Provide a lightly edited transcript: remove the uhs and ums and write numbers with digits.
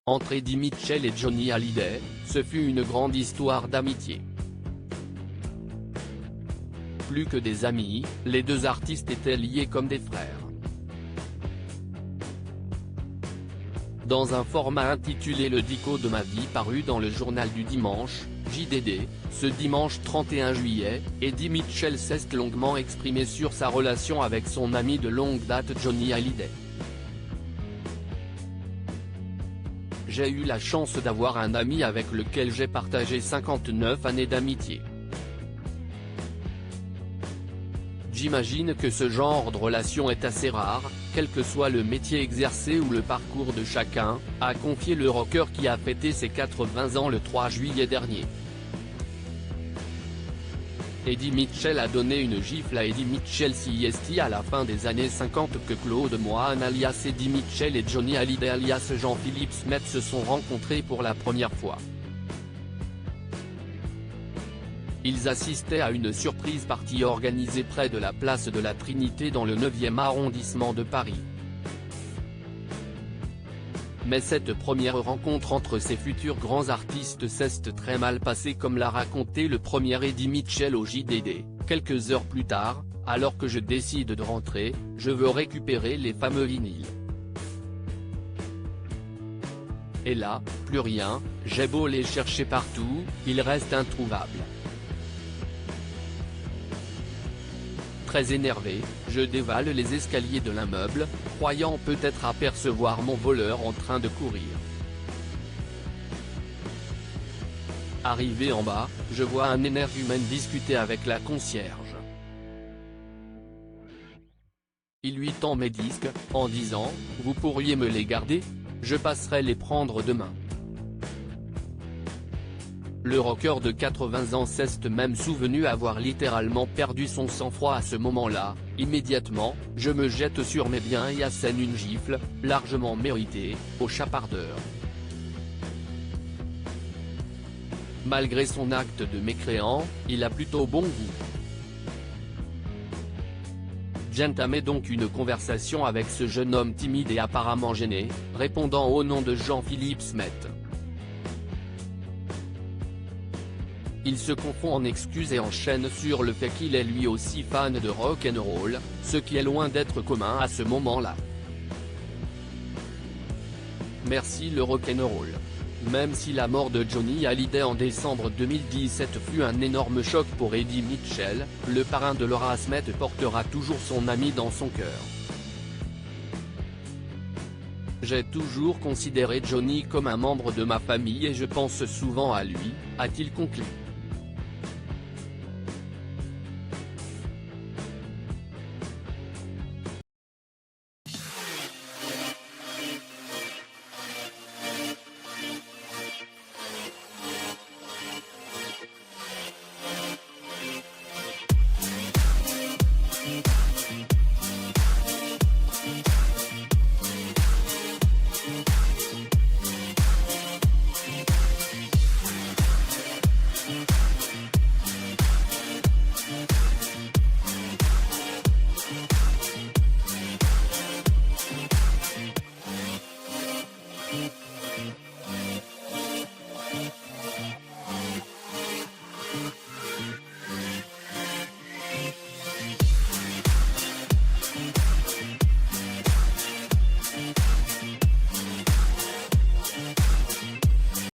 Entre Eddie Mitchell et Johnny Hallyday, ce fut une grande histoire d'amitié. Plus que des amis, les deux artistes étaient liés comme des frères. Dans un format intitulé Le Dico de ma vie paru dans le journal du dimanche, JDD, ce dimanche 31 juillet, Eddie Mitchell s'est longuement exprimé sur sa relation avec son ami de longue date Johnny Hallyday. J'ai eu la chance d'avoir un ami avec lequel j'ai partagé 59 années d'amitié. J'imagine que ce genre de relation est assez rare, quel que soit le métier exercé ou le parcours de chacun, a confié le rocker qui a fêté ses 80 ans le 3 juillet dernier. Eddie Mitchell a donné une gifle à Eddie Mitchell CST à la fin des années 50 que Claude Moine alias Eddie Mitchell et Johnny Hallyday alias Jean-Philippe Smet se sont rencontrés pour la première fois. Ils assistaient à une surprise party organisée près de la place de la Trinité dans le 9e arrondissement de Paris. Mais cette première rencontre entre ces futurs grands artistes s'est très mal passée comme l'a raconté le premier Eddie Mitchell au JDD, quelques heures plus tard, alors que je décide de rentrer, je veux récupérer les fameux vinyles. Et là, plus rien, j'ai beau les chercher partout, ils restent introuvables. Très énervé, je dévale les escaliers de l'immeuble, croyant peut-être apercevoir mon voleur en train de courir. Arrivé en bas, je vois un énergumène discuter avec la concierge. Il lui tend mes disques, en disant « Vous pourriez me les garder ? Je passerai les prendre demain. » Le rocker de 80 ans s'est même souvenu avoir littéralement perdu son sang-froid à ce moment-là. Immédiatement, je me jette sur mes biens et assène une gifle, largement méritée, au chapardeur. Malgré son acte de mécréant, il a plutôt bon goût. J'entamais donc une conversation avec ce jeune homme timide et apparemment gêné, répondant au nom de Jean-Philippe Smet. Il se confond en excuses et enchaîne sur le fait qu'il est lui aussi fan de rock'n'roll, ce qui est loin d'être commun à ce moment-là. Merci le rock'n'roll. Même si la mort de Johnny Hallyday en décembre 2017 fut un énorme choc pour Eddie Mitchell, le parrain de Laura Smet portera toujours son ami dans son cœur. J'ai toujours considéré Johnny comme un membre de ma famille et je pense souvent à lui, a-t-il conclu.